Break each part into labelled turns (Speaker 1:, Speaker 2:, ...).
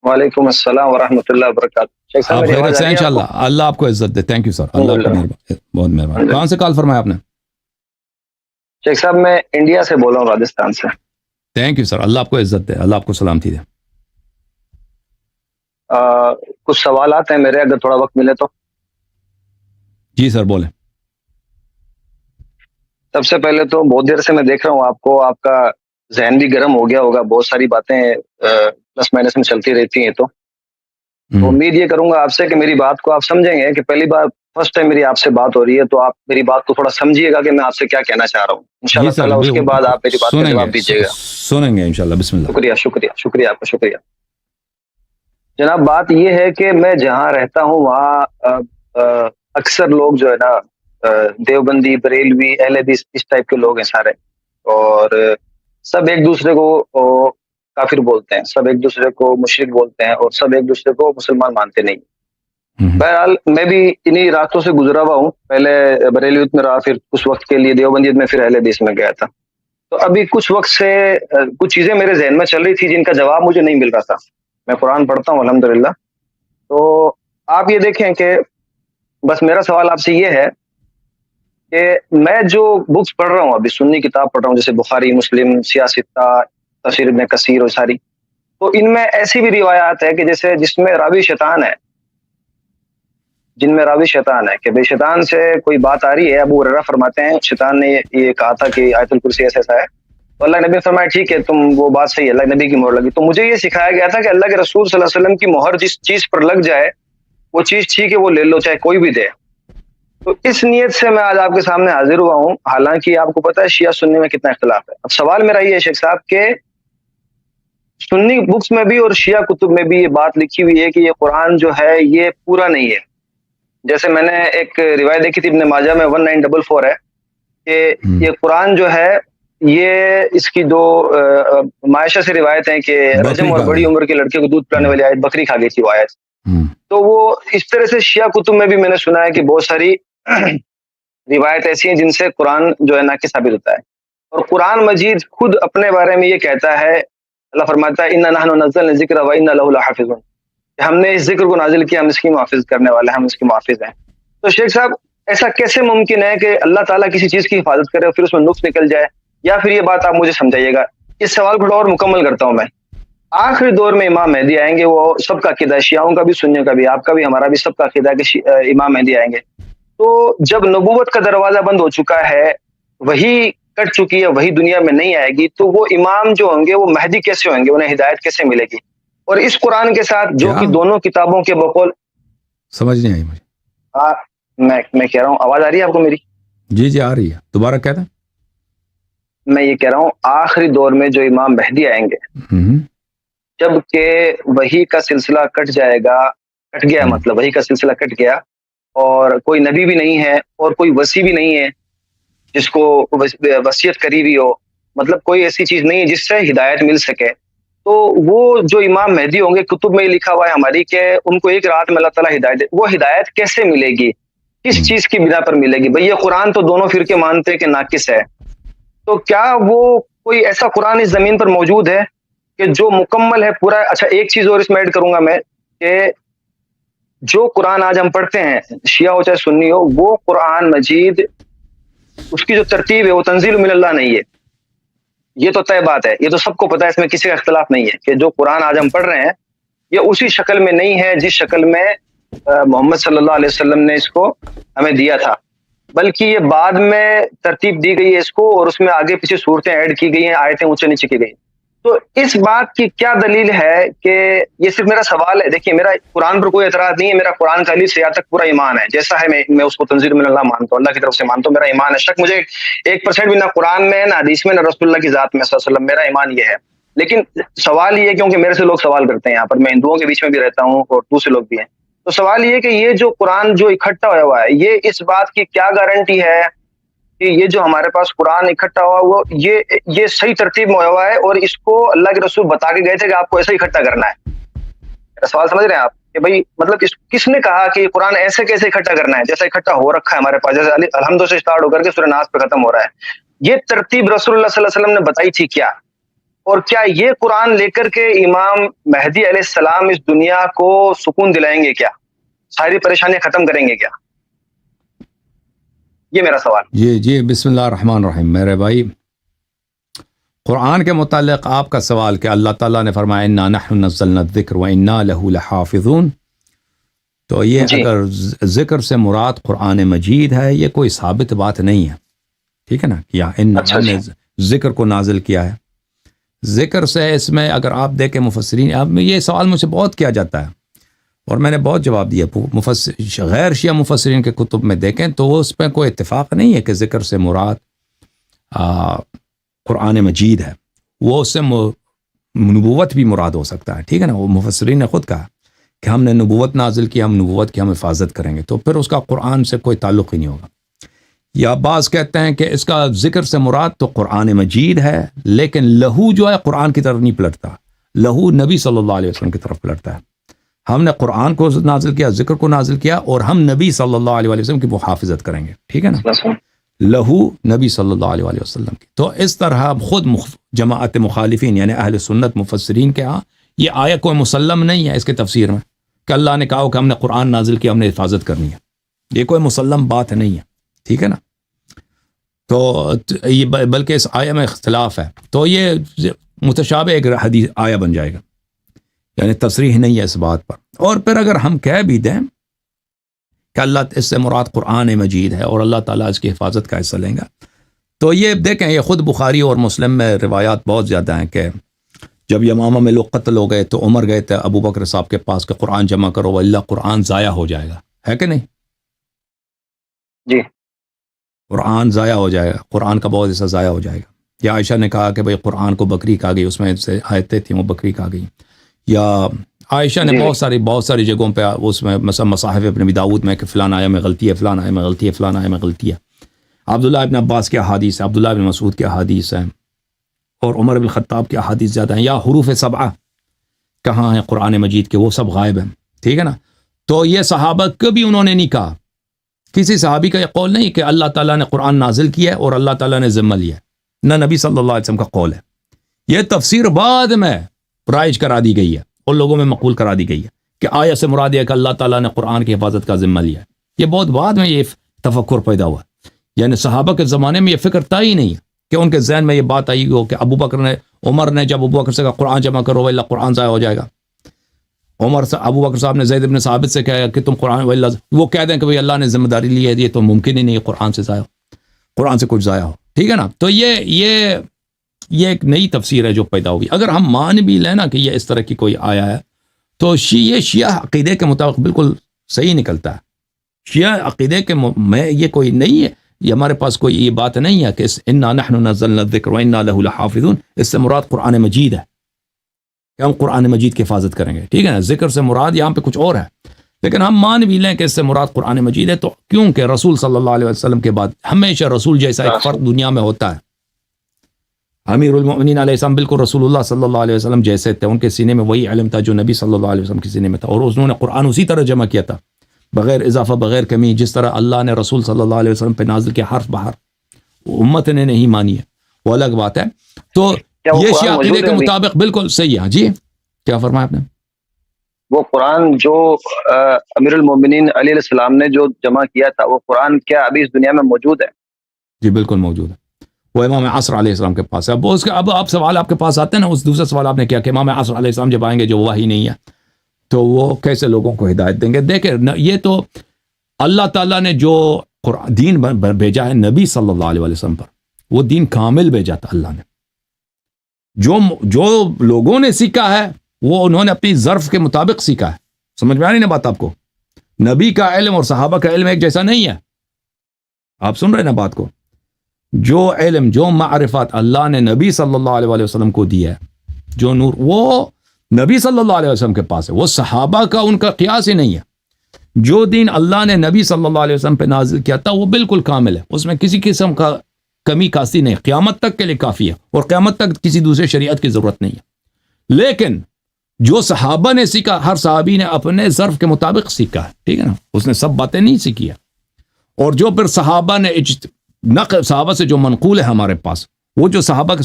Speaker 1: وعلیکم السلام ورحمۃ اللہ وبرکاتہ. شیخ صاحب
Speaker 2: آپ
Speaker 1: میری
Speaker 2: خیریت
Speaker 1: آواز
Speaker 2: سے
Speaker 1: آ
Speaker 2: ہیں
Speaker 1: رہی ہے آپ کو؟
Speaker 2: انشاءاللہ. اللہ آپ کو عزت دے. Thank you sir. اللہ آپ کو بہت مہربان.
Speaker 1: الحمد
Speaker 2: کہاں سے کال فرمایا آپ نے؟
Speaker 1: شیخ صاحب میں انڈیا سے بول رہا ہوں، راجستھان سے.
Speaker 2: Thank you sir. اللہ آپ کو عزت دے. اللہ آپ کو سلامتی دے.
Speaker 1: کچھ سوالات ہیں میرے، اگر تھوڑا وقت ملے تو.
Speaker 2: جی سر بولیں.
Speaker 1: سب سے پہلے تو بہت دیر سے میں دیکھ رہا ہوں آپ کو، آپ کا ذہن بھی گرم ہو گیا ہوگا، بہت ساری باتیں پلس مائنس میں چلتی رہتی ہیں. تو امید یہ کروں گا آپ سے کہ میری بات کو آپ سمجھیں گے. کہ پہلی بار فرسٹ ٹائم میری آپ سے بات ہو رہی ہے، تو آپ میری بات کو تھوڑا سمجھیے گا کہ میں آپ سے کیا کہنا چاہ رہا ہوں. ان شاء
Speaker 2: جی
Speaker 1: اللہ
Speaker 2: سر
Speaker 1: تعالیٰ اس کے بعد آپ میری بات کا
Speaker 2: سنیں گے
Speaker 1: جواب دیجیے گا.
Speaker 2: سنیں گے انشاءاللہ. بسم اللہ.
Speaker 1: شکریہ شکریہ شکریہ آپ کا، شکریہ. جناب بات یہ ہے کہ میں جہاں رہتا ہوں وہاں اکثر لوگ جو ہے نا دیوبندی، بریلوی، اہل حدیث، اس ٹائپ کے لوگ ہیں سارے. اور سب ایک دوسرے کو کافر بولتے ہیں، سب ایک دوسرے کو مشرک بولتے ہیں، اور سب ایک دوسرے کو مسلمان مانتے نہیں. بہرحال میں بھی انہی راستوں سے گزرا ہوا ہوں. پہلے بریلویت میں رہا، پھر کچھ وقت کے لیے دیوبندیت میں، پھر اہل حدیث میں گیا تھا. تو ابھی کچھ وقت سے کچھ چیزیں میرے ذہن میں چل رہی تھی جن کا جواب مجھے نہیں مل رہا تھا. میں قرآن پڑھتا ہوں الحمدللہ. تو آپ یہ دیکھیں کہ بس میرا سوال آپ سے یہ ہے کہ میں جو بکس پڑھ رہا ہوں، ابھی سنی کتاب پڑھ رہا ہوں، جیسے بخاری، مسلم، سیاستہ، تفسیر ابن کثیر اور ساری. تو ان میں ایسی بھی روایات ہے کہ جیسے جس میں راوی شیطان ہے، جن میں راوی شیطان ہے، کہ بھئی شیطان سے کوئی بات آ رہی ہے. ابو ہریرہ فرماتے ہیں شیطان نے یہ کہا تھا کہ آیت الکرسی ایسا ایسا ہے. تو اللہ نبی نے فرمایا ٹھیک ہے، تم وہ بات صحیح ہے، اللہ نبی کی مہر لگی. تو مجھے یہ سکھایا گیا تھا کہ اللہ کے رسول صلی اللہ علیہ وسلم کی مہر جس چیز پر لگ جائے وہ چیز ٹھیک ہے، وہ لے لو، چاہے کوئی بھی دے. تو اس نیت سے میں آج آپ کے سامنے حاضر ہوا ہوں. حالانکہ آپ کو پتہ ہے شیعہ سنی میں کتنا اختلاف ہے. اب سوال میرا یہ ہے شیخ صاحب کہ سنی بکس میں بھی اور شیعہ کتب میں بھی یہ بات لکھی ہوئی ہے کہ یہ قرآن جو ہے یہ پورا نہیں ہے. جیسے میں نے ایک روایت دیکھی تھی ابن ماجہ میں 1944 ہے کہ یہ قرآن جو ہے یہ اس کی دو معائشہ سے روایت ہیں کہ رجم اور بڑی عمر کے لڑکے کو دودھ پلانے والی آیت بکری کھا گئی تھی وہ آیت. تو وہ اس طرح سے شیعہ کتب میں بھی میں نے سنا ہے کہ بہت ساری روایت ایسی ہیں جن سے قرآن جو ہے ناقص ثابت ہوتا ہے. اور قرآن مجید خود اپنے بارے میں یہ کہتا ہے، اللہ فرماتا ہے اِنَّا نَحْنُ نَزَّلْنَا الذِّكْرَ وَإِنَّا لَهُ لَحَافِظُونَ، کہ ہم نے اس ذکر کو نازل کیا، ہم اس کی محافظ کرنے والے ہیں، ہم اس کے محافظ ہیں. تو شیخ صاحب ایسا کیسے ممکن ہے کہ اللہ تعالیٰ کسی چیز کی حفاظت کرے اور پھر اس میں نقص نکل جائے؟ یا پھر یہ بات آپ مجھے سمجھائیے گا. اس سوال کو اور مکمل کرتا ہوں میں. آخری دور میں امام مہدی آئیں گے، وہ سب کا عقیدہ ہے، شیعوں کا بھی، سنیوں کا بھی، آپ کا بھی، ہمارا بھی، سب کا عقیدہ ہے کہ امام مہدی آئیں گے. تو جب نبوت کا دروازہ بند ہو چکا ہے، وہی کٹ چکی ہے، وہی دنیا میں نہیں آئے گی، تو وہ امام جو ہوں گے وہ مہدی کیسے ہوں گے؟ انہیں ہدایت کیسے ملے گی؟ اور اس قرآن کے ساتھ جو کہ دونوں کتابوں کے بقول
Speaker 2: سمجھ نہیں آئی مجھے.
Speaker 1: میں کہہ رہا ہوں، آواز آ رہی ہے آپ کو میری؟
Speaker 2: جی آ رہی ہے. دوبارہ کہتے ہیں.
Speaker 1: میں یہ کہہ رہا ہوں آخری دور میں جو امام مہدی آئیں گے، جب کہ وحی کا سلسلہ کٹ جائے گا، کٹ گیا، مطلب وحی کا سلسلہ کٹ گیا، اور کوئی نبی بھی نہیں ہے اور کوئی وصی بھی نہیں ہے جس کو وصیت کری بھی ہو، مطلب کوئی ایسی چیز نہیں ہے جس سے ہدایت مل سکے. تو وہ جو امام مہدی ہوں گے، کتب میں لکھا ہوا ہے ہماری کہ ان کو ایک رات میں اللہ تعالیٰ ہدایت، وہ ہدایت کیسے ملے گی؟ کس چیز کی بنا پر ملے گی؟ بھئی یہ قرآن تو دونوں فرقے مانتے ہیں کہ ناقص ہے. تو کیا وہ کوئی ایسا قرآن اس زمین پر موجود ہے کہ جو مکمل ہے پورا؟ اچھا ایک چیز اور اس میں ایڈ کروں گا میں کہ جو قرآن آج ہم پڑھتے ہیں، شیعہ ہو چاہے سنی ہو، وہ قرآن مجید اس کی جو ترتیب ہے وہ تنزیل من اللہ نہیں ہے. یہ تو طے بات ہے، یہ تو سب کو پتہ ہے، اس میں کسی کا اختلاف نہیں ہے کہ جو قرآن آج ہم پڑھ رہے ہیں یہ اسی شکل میں نہیں ہے جس شکل میں محمد صلی اللہ علیہ وسلم نے اس کو ہمیں دیا تھا، بلکہ یہ بعد میں ترتیب دی گئی ہے اس کو، اور اس میں آگے پیچھے صورتیں ایڈ کی گئی ہیں، آیتیں اونچے نیچے کی گئی. تو اس بات کی کیا دلیل ہے کہ یہ صرف میرا سوال ہے. دیکھیے میرا قرآن پر کوئی اعتراض نہیں ہے، میرا قرآن کا الف سے یا تک پورا ایمان ہے، جیسا ہے میں اس کو تنزیل من اللہ مانتا ہوں، اللہ کی طرف سے مانتا ہوں، میرا ایمان ہے. شک مجھے 1% بھی نہ قرآن میں، نہ حدیث میں، نہ رسول اللہ کی ذات میں صلی اللہ علیہ وسلم، میرا ایمان یہ ہے. لیکن سوال یہ ہے، کیونکہ میرے سے لوگ سوال کرتے ہیں، یہاں پر میں ہندوؤں کے بیچ میں بھی رہتا ہوں اور دوسرے لوگ بھی ہیں، تو سوال یہ ہے کہ یہ جو قرآن جو اکٹھا ہوا ہوا ہے، یہ اس بات کی کیا گارنٹی ہے کہ یہ جو ہمارے پاس قرآن اکٹھا ہوا ہوا یہ صحیح ترتیب میں ہوا ہے، اور اس کو اللہ کے رسول بتا کے گئے تھے کہ آپ کو ایسا اکٹھا کرنا ہے؟ میرا سوال سمجھ رہے ہیں آپ کہ بھائی مطلب کس نے کہا کہ قرآن ایسے کیسے اکٹھا کرنا ہے جیسا اکٹھا ہو رکھا ہے ہمارے پاس، جیسے الحمد سے اسٹارٹ ہو کر کے سورہ ناس پہ ختم ہو رہا ہے؟ یہ ترتیب رسول اللہ صلی اللہ علیہ وسلم نے بتائی تھی کیا؟ اور کیا یہ قرآن لے کر کے امام مہدی علیہ السلام اس دنیا کو سکون دلائیں گے کیا؟ ساری پریشانیاں ختم کریں گے کیا؟ یہ میرا سوال.
Speaker 2: جی بسم اللہ الرحمن الرحیم. میرے بھائی قرآن کے متعلق آپ کا سوال کہ اللہ تعالیٰ نے فرمایا انا نحن نزلنا الذکر وانا لہ لحافظون، تو یہ اگر ذکر سے مراد قرآن مجید ہے یہ کوئی ثابت بات نہیں ہے، ٹھیک ہے نا. یا ہم نے ذکر کو نازل کیا ہے. ذکر سے اس میں اگر آپ دیکھیں مفسرین، اب یہ سوال مجھ سے بہت کیا جاتا ہے اور میں نے بہت جواب دیا. غیر شیعہ مفسرین کے کتب میں دیکھیں تو اس پہ کوئی اتفاق نہیں ہے کہ ذکر سے مراد قرآن مجید ہے. وہ اس سے نبوت بھی مراد ہو سکتا ہے، ٹھیک ہے نا. وہ مفسرین نے خود کہا کہ ہم نے نبوت نازل کی، ہم نبوت کی ہم حفاظت کریں گے، تو پھر اس کا قرآن سے کوئی تعلق ہی نہیں ہوگا. یا بعض کہتے ہیں کہ اس کا ذکر سے مراد تو قرآن مجید ہے، لیکن لہو جو ہے قرآن کی طرف نہیں پلٹتا، لہو نبی صلی اللہ علیہ وسلم کی طرف پلٹتا ہے. ہم نے قرآن کو نازل کیا، ذکر کو نازل کیا، اور ہم نبی صلی اللہ علیہ وسلم کی محافظت کریں گے، ٹھیک ہے نا. لہو نبی صلی اللہ علیہ وسلم کی. تو اس طرح خود جماعت مخالفین یعنی اہل سنت مفسرین کے ہاں یہ آیت کوئی مسلم نہیں ہے اس کے تفسیر میں کہ اللہ نے کہا کہ ہم نے قرآن نازل کیا، ہم نے حفاظت کرنی ہے. یہ کوئی مسلم بات نہیں ہے، ٹھیک ہے نا. تو یہ بلکہ اس آیہ میں اختلاف ہے، تو یہ متشابہ ایک حدیث آیہ بن جائے گا، یعنی تصریح نہیں ہے اس بات پر. اور پھر اگر ہم کہہ بھی دیں کہ اللہ اس سے مراد قرآن مجید ہے اور اللہ تعالیٰ اس کی حفاظت کا حصہ لیں گا، تو یہ دیکھیں یہ خود بخاری اور مسلم میں روایات بہت زیادہ ہیں کہ جب یمامہ میں لوگ قتل ہو گئے تو عمر گئے تھے ابو بکر صاحب کے پاس کہ قرآن جمع کرو اللہ قرآن ضائع ہو جائے گا، ہے کہ نہیں؟
Speaker 1: جی،
Speaker 2: قرآن ضائع ہو جائے گا، قرآن کا بہت حصہ ضائع ہو جائے گا. یا عائشہ نے کہا کہ بھئی قرآن کو بکری کھا گئی، اس میں سے آیتیں تھیں وہ بکری کھا گئی. یا عائشہ نے بہت ساری جگہوں پہ اس میں مثلا مصاحف ابن ابی داؤد میں کہ فلان آیہ میں غلطی ہے، فلان آیہ میں غلطی ہے، فلان آیہ میں غلطی ہے. عبداللہ ابن عباس کی احادیث ہے، عبداللہ ابن مسعود کی احادیث ہیں، اور عمر بن خطاب کی احادیث زیادہ ہیں. یا حروف سبعہ کہاں ہیں قرآن مجید کے، وہ سب غائب ہیں، ٹھیک ہے نا. تو یہ صحابہ کبھی انہوں نے نہیں کہا، کسی صحابی کا یہ قول نہیں کہ اللہ تعالیٰ نے قرآن نازل کیا ہے اور اللہ تعالیٰ نے ذمہ لیا ہے، نہ نبی صلی اللہ علیہ وسلم کا قول ہے. یہ تفسیر بعد میں رائج کرا دی گئی ہے اور لوگوں میں مقبول کرا دی گئی ہے کہ آیت سے مراد ہے کہ اللہ تعالیٰ نے قرآن کی حفاظت کا ذمہ لیا ہے. یہ بہت بعد میں یہ تفکر پیدا ہوا، یعنی صحابہ کے زمانے میں یہ فکر تھا ہی نہیں ہے کہ ان کے ذہن میں یہ بات آئی ہو کہ عمر نے جب ابو بکر سے کہا قرآن جمع کرو اللہ قرآن ضائع ہو جائے گا. ابو بکر صاحب نے زید بن ثابت سے کہا کہ تم قرآن وہ کہہ دیں کہ بھئی اللہ نے ذمہ داری لی ہے، یہ تو ممکن ہی نہیں ہے قرآن سے ضائع ہو، قرآن سے کچھ ضائع ہو، ٹھیک ہے نا. تو یہ ایک نئی تفسیر ہے جو پیدا ہوئی. اگر ہم مان بھی لیں نا کہ یہ اس طرح کی کوئی آیا ہے تو یہ شیعہ عقیدے کے مطابق بالکل صحیح نکلتا ہے. شیعہ عقیدے کے میں یہ کوئی نہیں ہے، یہ ہمارے پاس کوئی یہ بات نہیں ہے کہ انا نحن نزلنا الذکر وانا لہ لحافظون، اس سے مراد قرآن مجید ہے کہ ہم قرآن مجید کی حفاظت کریں گے، ٹھیک ہے نا. ذکر سے مراد یہاں پہ کچھ اور ہے، لیکن ہم مان بھی لیں کہ اس سے مراد قرآن مجید ہے تو کیونکہ رسول صلی اللہ علیہ وسلم کے بعد ہمیشہ رسول جیسا ایک فرد دنیا میں ہوتا ہے. امیر المؤمنین علیہ السلام بالکل رسول اللہ صلی اللہ علیہ وسلم جیسے تھے، ان کے سینے میں وہی علم تھا جو نبی صلی اللہ علیہ وسلم کے سینے میں تھا، اور انہوں نے قرآن اسی طرح جمع کیا تھا بغیر اضافہ بغیر کمی، جس طرح اللہ نے رسول صلی اللہ علیہ وسلم پہ نازل کیا حرف بحر. امت نے نہیں مانی ہے، وہ الگ بات ہے. تو یہ شیعہ عقیدے کے مطابق بالکل صحیح ہے. جی کیا فرمایا آپ نے؟
Speaker 1: وہ قرآن جو امیر المومنین علیہ السلام نے جو جمع کیا تھا وہ قرآن کیا ابھی اس دنیا میں موجود ہے؟
Speaker 2: جی بالکل موجود ہے، وہ امام عصر علیہ السلام کے پاس ہے. اب سوال آپ کے پاس آتے ہیں نا، اس دوسرا سوال آپ نے کیا کہ امام عصر علیہ السلام جب آئیں گے جو وحی نہیں ہے تو وہ کیسے لوگوں کو ہدایت دیں گے؟ دیکھیں یہ تو اللہ تعالیٰ نے جو دین بھیجا ہے نبی صلی اللہ علیہ وسلم پر، وہ دین کامل بھیجا تھا اللہ نے. جو لوگوں نے سیکھا ہے وہ انہوں نے اپنی ظرف کے مطابق سیکھا ہے. سمجھ میں آ رہی نا بات آپ کو؟ نبی کا علم اور صحابہ کا علم ایک جیسا نہیں ہے. آپ سن رہے نا بات کو؟ جو علم جو معرفت اللہ نے نبی صلی اللہ علیہ وسلم کو دیا ہے، جو نور، وہ نبی صلی اللہ علیہ وسلم کے پاس ہے، وہ صحابہ کا ان کا قیاس ہی نہیں ہے. جو دین اللہ نے نبی صلی اللہ علیہ وسلم پہ نازل کیا تھا وہ بالکل کامل ہے، اس میں کسی قسم کا کمی کاستی نہیں، قیامت تک کے لیے کافی ہے، اور قیامت تک کسی دوسرے شریعت کی ضرورت نہیں ہے. لیکن جو صحابہ نے سیکھا، ہر صحابی نے اپنے ظرف کے مطابق سیکھا ہے، ٹھیک ہے نا، اس نے سب باتیں نہیں سیکھی ہے. اور جو پھر صحابہ نے صحابہ سے جو منقول ہے ہمارے پاس، وہ جو صحابہ کا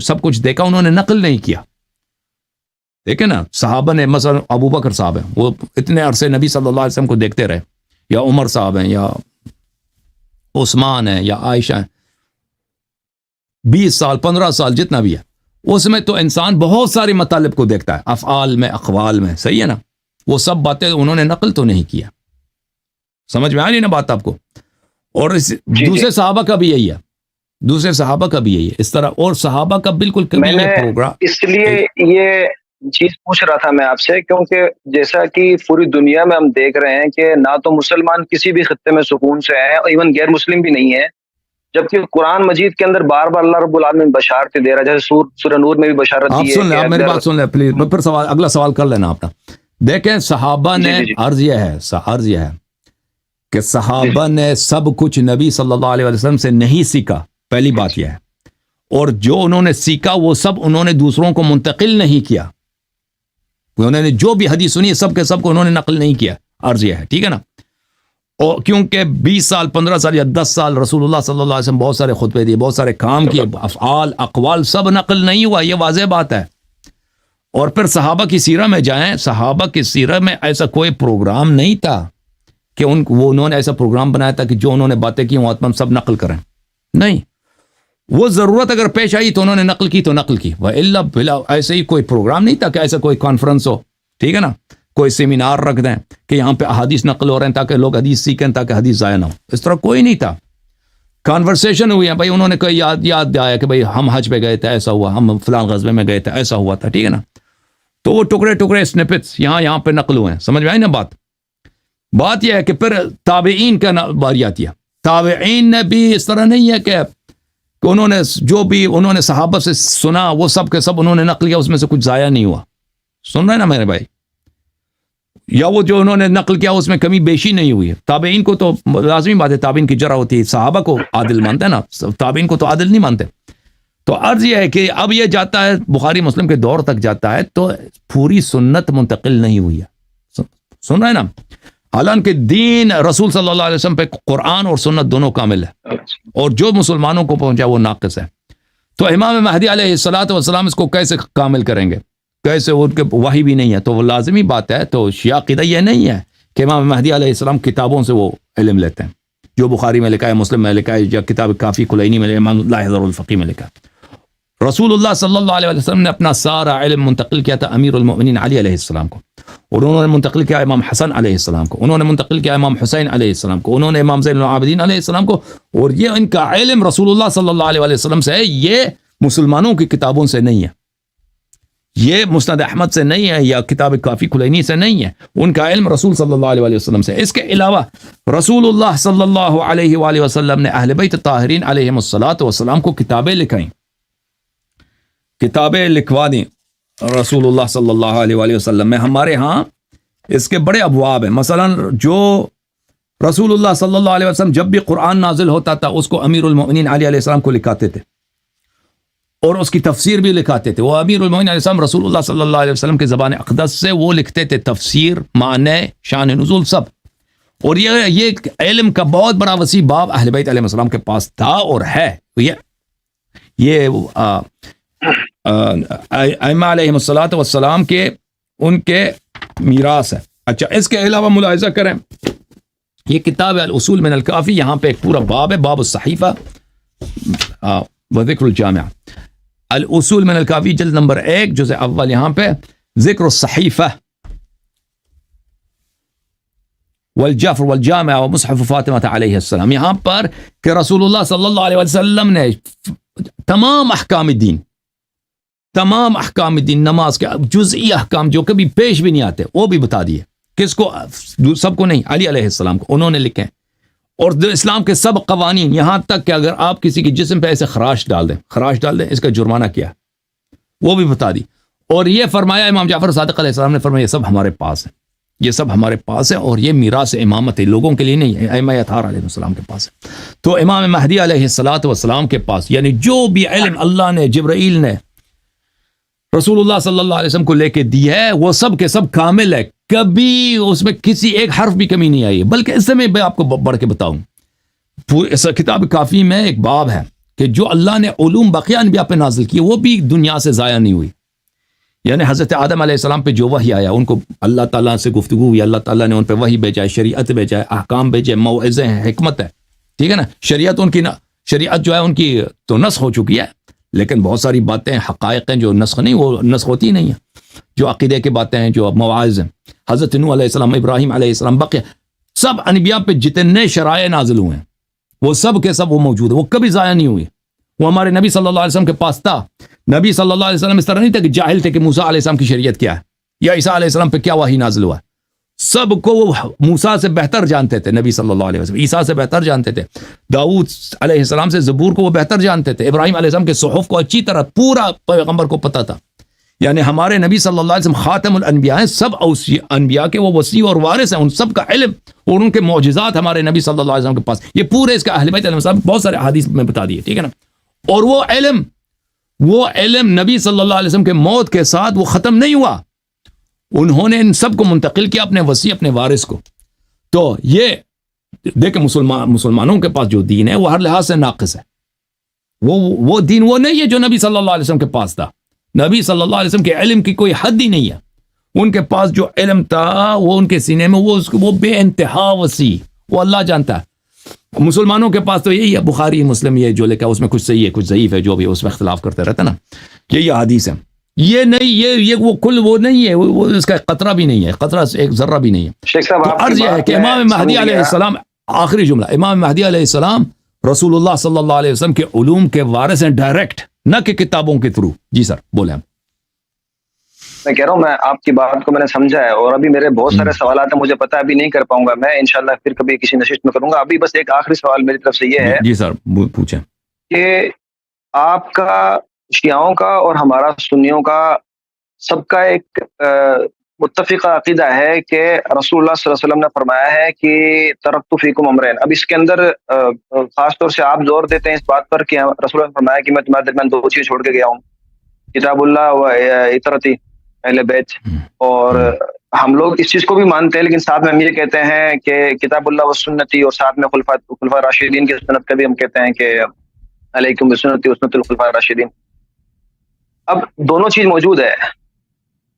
Speaker 2: سب کچھ دیکھا انہوں نے نقل نہیں کیا. دیکھیں نا صحابہ نے مثلا ابو بکر صاحب ہیں, وہ اتنے عرصے نبی صلی اللہ علیہ وسلم کو دیکھتے رہے, یا عمر صاحب ہیں, یا عثمان ہیں, یا عائشہ ہیں, 20 سال 15 سال جتنا بھی ہے, اس میں تو انسان بہت سارے مطالب کو دیکھتا ہے, افعال میں, اقوال میں, صحیح ہے نا. وہ سب باتیں انہوں نے نقل تو نہیں کیا. سمجھ میں آ رہی نا بات آپ کو. اور دوسرے صحابہ کا بھی یہی ہے, دوسرے صحابہ کا بھی یہی ہے اس طرح. اور صحابہ کا بالکل کبھی یہ پروگرام,
Speaker 1: اس لیے یہ چیز پوچھ رہا تھا میں آپ سے, کیونکہ جیسا کہ پوری دنیا میں ہم دیکھ رہے ہیں کہ نہ تو مسلمان کسی بھی خطے میں سکون سے ہیں, اور ایون غیر مسلم بھی نہیں ہے, جبکہ قرآن مجید کے اندر بار بار اللہ رب العالمین بشارتیں دے رہا ہے, جیسے سورہ نور میں بھی بشارت دی ہے.
Speaker 2: آپ سن لیں, آپ میری بات سن لیں پلیز, میں پھر اگلا سوال کر لینا آپ. دیکھیں صحابہ نے عرض یہ ہے کہ صحابہ نے سب کچھ نبی صلی اللہ علیہ وسلم سے نہیں سیکھا, پہلی بات یہ ہے. اور جو انہوں نے سیکھا وہ سب انہوں نے دوسروں کو منتقل نہیں کیا. انہوں نے جو بھی حدیث سنی سب کے سب کو انہوں نے نقل نہیں کیا. عرض یہ ہے, ٹھیک ہے نا. اور کیونکہ 20 سال 15 سال یا 10 سال رسول اللہ صلی اللہ علیہ وسلم بہت سارے خطبے دیے, بہت سارے کام کیے, افعال اقوال سب نقل نہیں ہوا, یہ واضح بات ہے. اور پھر صحابہ کی سیرہ میں جائیں, صحابہ کی سیرہ میں ایسا کوئی پروگرام نہیں تھا کہ انہوں نے ایسا پروگرام بنایا تھا کہ جو انہوں نے باتیں کی وہ ہم سب نقل کریں. نہیں, وہ ضرورت اگر پیش آئی تو انہوں نے نقل کی تو نقل کی, وَإِلَّا بِلَا ایسے ہی کوئی پروگرام نہیں تھا کہ ایسا کوئی کانفرنس ہو, ٹھیک ہے نا, کوئی سیمینار رکھ دیں کہ یہاں پہ احادیث نقل ہو رہے ہیں تاکہ لوگ حدیث سیکھیں, تاکہ حدیث ضائع نہ ہو. اس طرح کوئی نہیں تھا. کانورسیشن ہوئی ہے بھائی, انہوں نے کوئی یاد آیا کہ بھائی ہم حج پہ گئے تھے, ایسا ہوا, ہم فلان غزوے میں گئے تھے, ایسا ہوا تھا, ٹھیک ہے نا. تو وہ ٹکڑے اسنپٹس یہاں پہ نقل ہوئے ہیں. سمجھ میں آئی نا بات یہ ہے کہ پھر تابعین کا باری آتی ہے. تابعین نے بھی اس طرح نہیں ہے کہ انہوں نے جو بھی انہوں نے صحابہ سے سنا وہ سب کے سب انہوں نے نقل کیا, اس میں سے کچھ ضائع نہیں ہوا. سن رہے نا میرے بھائی, یا وہ جو انہوں نے نقل کیا اس میں کمی بیشی نہیں ہوئی ہے. تابعین کو تو لازمی بات ہے, تابعین کی جرح ہوتی ہے, صحابہ کو عادل مانتے ہیں نا, تابعین کو تو عادل نہیں مانتے. تو عرض یہ ہے کہ اب یہ جاتا ہے بخاری مسلم کے دور تک جاتا ہے تو پوری سنت منتقل نہیں ہوئی ہے. سن رہے ہیں نا, حالانکہ دین رسول صلی اللہ علیہ وسلم پہ قرآن اور سنت دونوں کامل ہے, اور جو مسلمانوں کو پہنچا وہ ناقص ہے. تو امام مہدی علیہ الصلوۃ والسلام اس کو کیسے کامل کریں گے, کیسے, ان کے وحی بھی نہیں ہے. تو وہ لازمی بات ہے, تو شیعہ عقیدہ یہ نہیں ہے کہ امام مہدی علیہ السلام کتابوں سے وہ علم لیتے ہیں, جو بخاری میں لکھا ہے, مسلم میں لکھا ہے, یا کتاب کافی کلینی میں, امام لاحظ الفقی میں لکھا ہے. رسول اللہ صلی اللہ علیہ وسلم نے اپنا سارا علم منتقل کیا تھا امیر المؤمنین علی علیہ السلام کو, اور انہوں نے منتقل کیا امام حسن علیہ السلام کو, انہوں نے منتقل کیا امام حسین علیہ السلام کو, انہوں نے امام زین العابدین علیہ السلام کو. اور یہ ان کا علم رسول اللہ صلی اللہ علیہ وسلم سے ہے, یہ مسلمانوں کی کتابوں سے نہیں ہے, یہ مسند احمد سے نہیں ہے, یا کتاب کافی کلینی سے نہیں ہے. ان کا علم رسول صلی اللہ علیہ وسلم سے. اس کے علاوہ رسول اللہ صلی اللہ علیہ وآلہ وسلم نے اہل بیت طاہرین علیہم الصلاۃ والسلام کو کتابیں لکھائیں, کتابیں لکھوا دیں رسول اللہ صلی اللہ علیہ وآلہ وسلم میں. ہمارے ہاں اس کے بڑے ابواب ہیں. مثلا جو رسول اللہ صلی اللہ علیہ وسلم جب بھی قرآن نازل ہوتا تھا اس کو امیر المؤمنین علی علیہ السلام کو لکھاتے تھے, اور اس کی تفسیر بھی لکھاتے تھے. وہ امیر المؤمنین علیہ السلام رسول اللہ صلی اللہ علیہ وسلم کے زبان اقدس سے وہ لکھتے تھے, تفسیر, معنی, شان نزول سب. اور یہ علم کا بہت بڑا وسیع باب اہل بیت علیہ السلام کے پاس تھا اور ہے. یہ ائمہ علیہم الصلوۃ والسلام کے ان کے میراث ہے. اچھا, اس کے علاوہ ملاحظہ کریں, یہ کتاب الاصول من الکافی, یہاں پہ ایک پورا باب ہے, باب الصحیفہ و ذکر الجامع. الاصول من الکافی جلد نمبر 1 جزء اول, یہاں پہ ذکر الصحیفہ والجفر والجامع ومصحف فاطمہ علیہ السلام. یہاں پر کہ رسول اللہ صلی اللہ علیہ وسلم نے تمام احکام دین, نماز کے جزئی احکام جو کبھی پیش بھی نہیں آتے وہ بھی بتا دیے. کس کو؟ سب کو نہیں, علی علیہ السلام کو انہوں نے لکھے. اور اسلام کے سب قوانین, یہاں تک کہ اگر آپ کسی کی جسم پہ ایسے خراش ڈال دیں اس کا جرمانہ کیا وہ بھی بتا دی. اور یہ فرمایا امام جعفر صادق علیہ السلام نے فرمایا یہ سب ہمارے پاس ہے, یہ سب ہمارے پاس ہے, اور یہ میراث امامت ہے, لوگوں کے لیے نہیں ہے, ائمہ اطہار علیہ السلام کے پاس ہے. تو امام مہدی علیہ الصلوۃ والسلام کے پاس, یعنی جو بھی علم اللہ نے, جبرائیل نے رسول اللہ صلی اللہ علیہ وسلم کو لے کے دی ہے وہ سب کے سب کامل ہے, کبھی اس میں کسی ایک حرف بھی کمی نہیں آئی. بلکہ اس سے میں آپ کو بڑھ کے بتاؤں, اس کتاب کافی میں ایک باب ہے کہ جو اللہ نے علوم بقیہ انبیاء پہ نازل کی وہ بھی دنیا سے ضائع نہیں ہوئی. یعنی حضرت آدم علیہ السلام پہ جو وحی آیا ان کو اللہ تعالیٰ سے گفتگو ہوئی, اللہ تعالیٰ نے ان پہ وحی بھیجا ہے, شریعت بھیجا ہے, احکام بھیجے, موعظے ہیں, حکمت ہے, ٹھیک ہے نا. شریعت جو ہے ان کی تو نسخ ہو چکی ہے, لیکن بہت ساری باتیں حقائق ہیں جو نسخ نہیں, وہ نسخ ہوتی نہیں ہیں. جو عقیدے کی باتیں ہیں, جو مواعظ ہیں, حضرت نوح علیہ السلام, ابراہیم علیہ السلام, بقیہ سب انبیاء پہ جتنے شرائع نازل ہوئے ہیں وہ سب کے سب وہ موجود ہیں, وہ کبھی ضائع نہیں ہوئی. وہ ہمارے نبی صلی اللہ علیہ وسلم کے پاس تھا. نبی صلی اللہ علیہ وسلم اس طرح نہیں تھا کہ جاہل تھے کہ موسیٰ علیہ السلام کی شریعت کیا ہے یا عیسیٰ علیہ السلام پہ کیا وحی نازل ہوا ہے. سب کو وہ موسیٰ سے بہتر جانتے تھے, نبی صلی اللہ علیہ وسلم عیسیٰ سے بہتر جانتے تھے, داؤد علیہ السلام سے زبور کو وہ بہتر جانتے تھے, ابراہیم علیہ السلام کے صحف کو اچھی طرح پورا پیغمبر کو پتہ تھا. یعنی ہمارے نبی صلی اللہ علیہ وسلم خاتم الانبیاء ہیں, سب انبیاء کے وہ وصی اور وارث ہیں, ان سب کا علم اور ان کے معجزات ہمارے نبی صلی اللہ علیہ وسلم کے پاس. یہ پورے اس کا اہل بیت علیہ السلام بہت سارے احادیث میں بتا دیے, ٹھیک ہے نا. اور وہ علم نبی صلی اللہ علیہ وسلم کے موت کے ساتھ وہ ختم نہیں ہوا, انہوں نے ان سب کو منتقل کیا اپنے وصی, اپنے وارث کو. تو یہ دیکھیں مسلمانوں کے پاس جو دین ہے وہ ہر لحاظ سے ناقص ہے. وہ دین وہ نہیں ہے جو نبی صلی اللہ علیہ وسلم کے پاس تھا. نبی صلی اللہ علیہ وسلم کے علم کی کوئی حد ہی نہیں ہے. ان کے پاس جو علم تھا وہ ان کے سینے میں وہ بے انتہا وسیع, وہ اللہ جانتا ہے. مسلمانوں کے پاس تو یہی ہے, بخاری مسلم یہ جو لکھا اس میں کچھ صحیح ہے کچھ ضعیف ہے, جو بھی اس میں اختلاف کرتے رہتا نا, یہی حدیث ہے. یہ نہیں, یہ وہ کل وہ نہیں ہے, وہ اس کا قطرہ بھی نہیں ہے, قطرہ ایک ذرہ بھی نہیں ہے.
Speaker 1: شیخ صاحب,
Speaker 2: تو عرض یہ ہے کہ امام مہدی علیہ السلام, آخری جملہ, امام مہدی علیہ السلام رسول اللہ صلی اللہ علیہ وسلم کے علوم کے وارث ہیں ڈائریکٹ, نہ کہ کتابوں کے تھرو. جی سر بولیں.
Speaker 1: میں کہہ رہا ہوں, میں آپ کی بات کو میں نے سمجھا ہے, اور ابھی میرے بہت سارے سوالات ہیں, مجھے پتا ابھی نہیں کر پاؤں گا, میں انشاءاللہ پھر کبھی کسی نشست میں کروں گا. ابھی بس ایک آخری سوال میری طرف سے یہ ہے.
Speaker 2: جی سر پوچھیں.
Speaker 1: کہ آپ کا, شیعوں کا اور ہمارا سنیوں کا سب کا ایک متفقہ عقیدہ ہے کہ رسول اللہ صلی اللہ علیہ وسلم نے فرمایا ہے کہ ترکت فیکم امرین. اب اس کے اندر خاص طور سے آپ زور دیتے ہیں اس بات پر کہ رسول اللہ نے فرمایا کہ میں تمہارے درمیان دو چیز چھوڑ کے گیا ہوں, کتاب اللہ و اطرتی اہل بیت. اور ہم لوگ اس چیز کو بھی مانتے ہیں, لیکن ساتھ میں ہم یہ کہتے ہیں کہ کتاب اللہ و سنتی, اور ساتھ میں خلفاء راشدین کی سنت کا بھی ہم کہتے ہیں کہ علیکم بسنتی و سنت الخلفاء راشدین. اب دونوں چیز موجود ہے,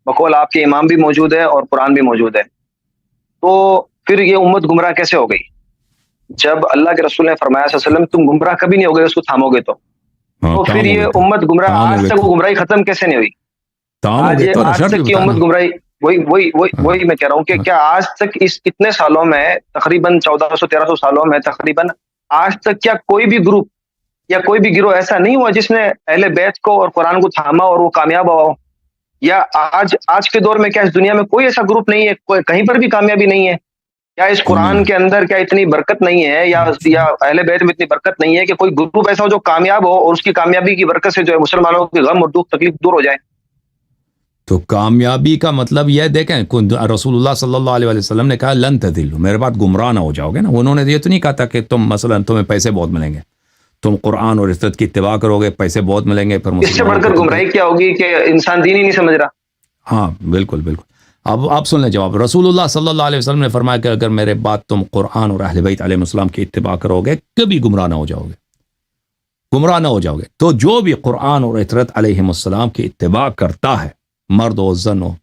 Speaker 1: بقول آپ کے امام بھی موجود ہے اور قرآن بھی موجود ہے. تو پھر یہ امت گمراہ کیسے ہو گئی جب اللہ کے رسول نے فرمایا صلی اللہ علیہ وسلم تم گمراہ کبھی نہیں ہوگے اس کو تھامو گے تو پھر یہ امت گمراہ آج تک وہ گمراہی ختم کیسے نہیں ہوئی؟ آج تک کی امت گمراہی, وہی میں کہہ رہا ہوں کہ کیا آج تک اس اتنے سالوں میں, تقریباً 1400-1300 سالوں میں تقریباً, آج تک کیا کوئی بھی گروپ یا کوئی بھی گروہ ایسا نہیں ہوا جس نے اہل بیت کو اور قرآن کو تھاما اور وہ کامیاب ہوا ہو؟ یا آج کے دور میں کیا اس دنیا میں کوئی ایسا گروپ نہیں ہے, کہیں پر بھی کامیابی نہیں ہے؟ کیا اس قرآن کے اندر کیا اتنی برکت نہیں ہے, یا اہل بیت میں اتنی برکت نہیں ہے کہ کوئی گروپ ایسا ہو جو کامیاب ہو اور اس کی کامیابی کی برکت سے جو ہے مسلمانوں کی غم اور دکھ تکلیف دور ہو جائے؟
Speaker 2: تو کامیابی کا مطلب یہ دیکھیں, رسول اللہ صلی اللہ علیہ وسلم نے کہا لن تضلوا, میرے بات گمراہ نہ ہو جاؤ گے نا. انہوں نے یہ تو نہیں کہا تھا کہ تم مثلا تمہیں پیسے بہت ملیں گے, تم قرآن اور عزت کی اتباع کرو گے پیسے بہت ملیں گے. پھر
Speaker 1: اس سے بڑھ کر گمراہی کیا ہوگی کہ انسان دین ہی نہیں سمجھ رہا.
Speaker 2: ہاں بالکل بالکل. اب آپ سن لیں جواب. رسول اللہ صلی اللہ علیہ وسلم نے فرمایا کہ اگر میرے بعد تم قرآن اور اہل بیت علیہ السلام کی اتباع کرو گے کبھی گمراہ نہ ہو جاؤ گے, گمراہ نہ ہو جاؤ گے. تو جو بھی قرآن اور عترت علیہ السلام کی اتباع کرتا ہے, مرد ہو زن ہو,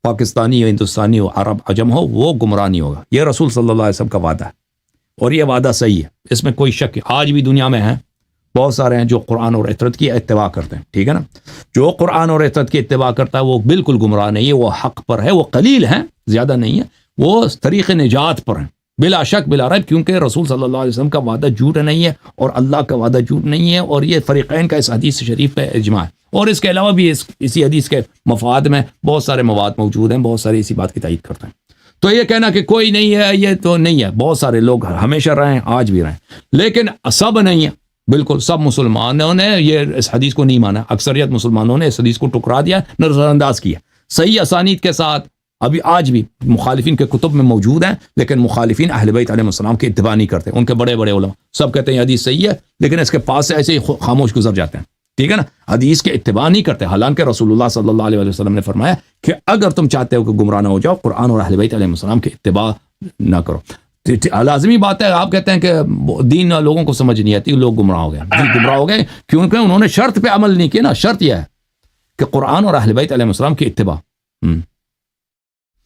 Speaker 2: پاکستانی ہو ہندوستانی ہو عرب عجم ہو, وہ گمراہ نہیں ہوگا. یہ رسول صلی اللہ علیہ وسلم کا وعدہ ہے, اور یہ وعدہ صحیح ہے, اس میں کوئی شک. آج بھی دنیا میں ہیں بہت سارے ہیں جو قرآن اور عترت کی اتباع کرتے ہیں, ٹھیک ہے نا. جو قرآن اور عترت کی اتباع کرتا ہے وہ بالکل گمراہ نہیں ہے, وہ حق پر ہے. وہ قلیل ہیں, زیادہ نہیں ہے, وہ طریق نجات پر ہیں بلا شک بلا ریب, کیونکہ رسول صلی اللہ علیہ وسلم کا وعدہ جھوٹ نہیں ہے اور اللہ کا وعدہ جھوٹ نہیں ہے. اور یہ فریقین کا اس حدیث شریف پہ اجماع ہے. اور اس کے علاوہ بھی اسی حدیث کے مفاد میں بہت سارے مواد موجود ہیں, بہت سارے اسی بات کی تائید کرتے ہیں. تو یہ کہنا کہ کوئی نہیں ہے, یہ تو نہیں ہے. بہت سارے لوگ ہمیشہ رہے ہیں, آج بھی رہے ہیں, لیکن سب نہیں ہے. بالکل سب مسلمانوں نے یہ اس حدیث کو نہیں مانا. اکثریت مسلمانوں نے اس حدیث کو ٹکرا دیا, نظر انداز کیا. صحیح اسانید کے ساتھ ابھی آج بھی مخالفین کے کتب میں موجود ہیں, لیکن مخالفین اہل بیت علیہ السلام کی اتباع نہیں کرتے. ان کے بڑے بڑے علماء سب کہتے ہیں یہ حدیث صحیح ہے, لیکن اس کے پاس سے ایسے ہی خاموش گزر جاتے ہیں, ٹھیک ہے نا. حدیث کے اتباع نہیں کرتے, حالانکہ رسول اللہ صلی اللہ علیہ وسلم نے فرمایا کہ اگر تم چاہتے ہو کہ گمراہ نہ ہو جاؤ, قرآن اور اہل بیت علیہ السلام کی اتباع نہ کرو. لازمی بات ہے. آپ کہتے ہیں کہ دین لوگوں کو سمجھ نہیں آتی, لوگ گمراہ ہو گئے. جی گمراہ ہو گئے کیونکہ انہوں نے شرط پہ عمل نہیں کیا نا. شرط یہ ہے کہ قرآن اور اہل بیت علیہ السلام کی اتباع.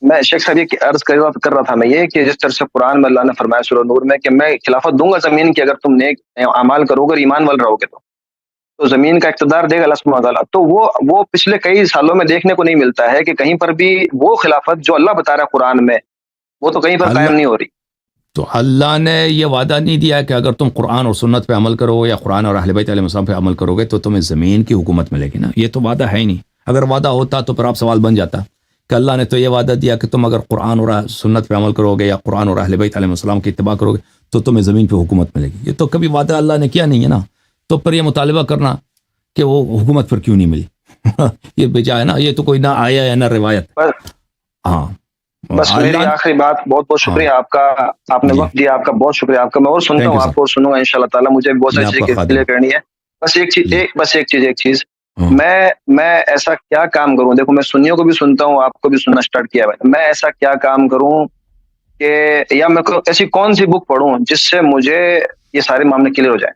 Speaker 1: میں شیخ صاحب یہ عرض کر رہا تھا میں یہ کہ جس طرح سے قرآن میں اللہ نے فرمایا سورہ نور میں کہ میں خلافت دوں گا زمین کی اگر تم نیک اعمال کرو گے, ایمان والے رہو گے تو زمین کا اقتدار دے گا اللہ سبحانہ وتعالیٰ. تو وہ پچھلے کئی سالوں میں دیکھنے کو نہیں ملتا ہے کہ کہیں پر بھی وہ خلافت جو اللہ بتا رہا ہے قرآن میں وہ تو کہیں پر قائم نہیں ہو رہی.
Speaker 2: تو اللہ نے یہ وعدہ نہیں دیا کہ اگر تم قرآن اور سنت پہ عمل کرو یا قرآن اور اہل بیت علیہ السلام پہ عمل کرو گے تو تمہیں زمین کی حکومت ملے گی نا. یہ تو وعدہ ہے ہی نہیں. اگر وعدہ ہوتا تو پھر آپ سوال بن جاتا کہ اللہ نے تو یہ وعدہ دیا کہ تم اگر قرآن اور سنت پہ عمل کرو گے یا قرآن اور اہل بیت علیہ السلام کی اتباع کرو گے تو تمہیں زمین پہ حکومت ملے گی. یہ تو کبھی وعدہ اللہ نے کیا نہیں ہے نا. تو پھر یہ مطالبہ کرنا کہ وہ حکومت پھر کیوں نہیں ملی یہ بجا ہے نا. یہ تو کوئی نہ آیا ہے نہ روایت. ہاں
Speaker 1: بس میری آخری بات, بہت بہت شکریہ آپ کا, آپ نے وقت دیا, آپ کا بہت شکریہ آپ کا. میں اور سنتا ہوں, آپ کو اور سنوں گا انشاءاللہ تعالیٰ. مجھے بہت ساری چیزیں کلیئر کرنی ہے. بس ایک چیز میں ایسا کیا کام کروں, دیکھو میں سنیوں کو بھی سنتا ہوں, آپ کو بھی سننا سٹارٹ کیا ہے, میں ایسا کیا کام کروں کہ یا میں ایسی کون سی بک پڑھوں جس سے مجھے یہ سارے معاملے کلیئر ہو جائیں؟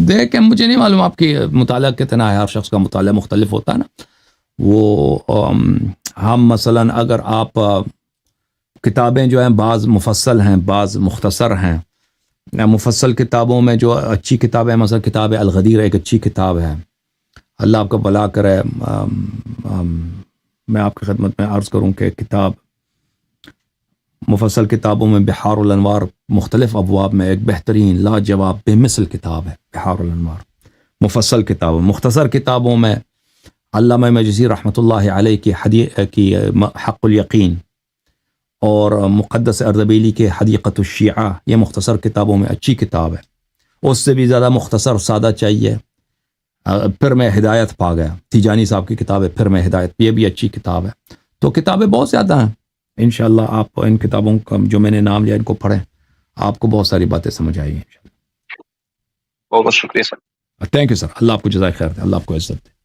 Speaker 2: دیکھیں مجھے نہیں معلوم آپ کی مطالعہ کتنا ہے, ہر شخص کا مطالعہ مختلف ہوتا ہے نا. وہ ہم مثلا اگر آپ کتابیں جو ہیں بعض مفصل ہیں بعض مختصر ہیں. مفصل کتابوں میں جو اچھی کتاب ہے, مثلا کتاب الغدیر ایک اچھی کتاب ہے, اللہ آپ کا بھلا کرے. میں آپ کی خدمت میں عرض کروں کہ کتاب مفصل کتابوں میں بحار الانوار مختلف ابواب میں ایک بہترین لاجواب بے مثل کتاب ہے بحار الانوار. مفصل کتابوں, مختصر کتابوں میں علامہ مجلسی رحمۃ اللہ علیہ کی حق الیقین اور مقدس اردبیلی کے حدیقۃ الشیعہ, یہ مختصر کتابوں میں اچھی کتاب ہے. اس سے بھی زیادہ مختصر سادہ چاہیے, پھر میں ہدایت پا گیا, تیجانی صاحب کی کتاب ہے پھر میں ہدایت, یہ بھی اچھی کتاب ہے. تو کتابیں بہت زیادہ ہیں. انشاءاللہ آپ ان کتابوں کا جو میں نے نام لیا ان کو پڑھیں, آپ کو بہت ساری باتیں سمجھ آئیں گی انشاءاللہ.
Speaker 1: بہت بہت شکریہ سر.
Speaker 2: Thank you sir. اللہ آپ کو جزائے خیر دے, اللہ آپ کو عزت دے.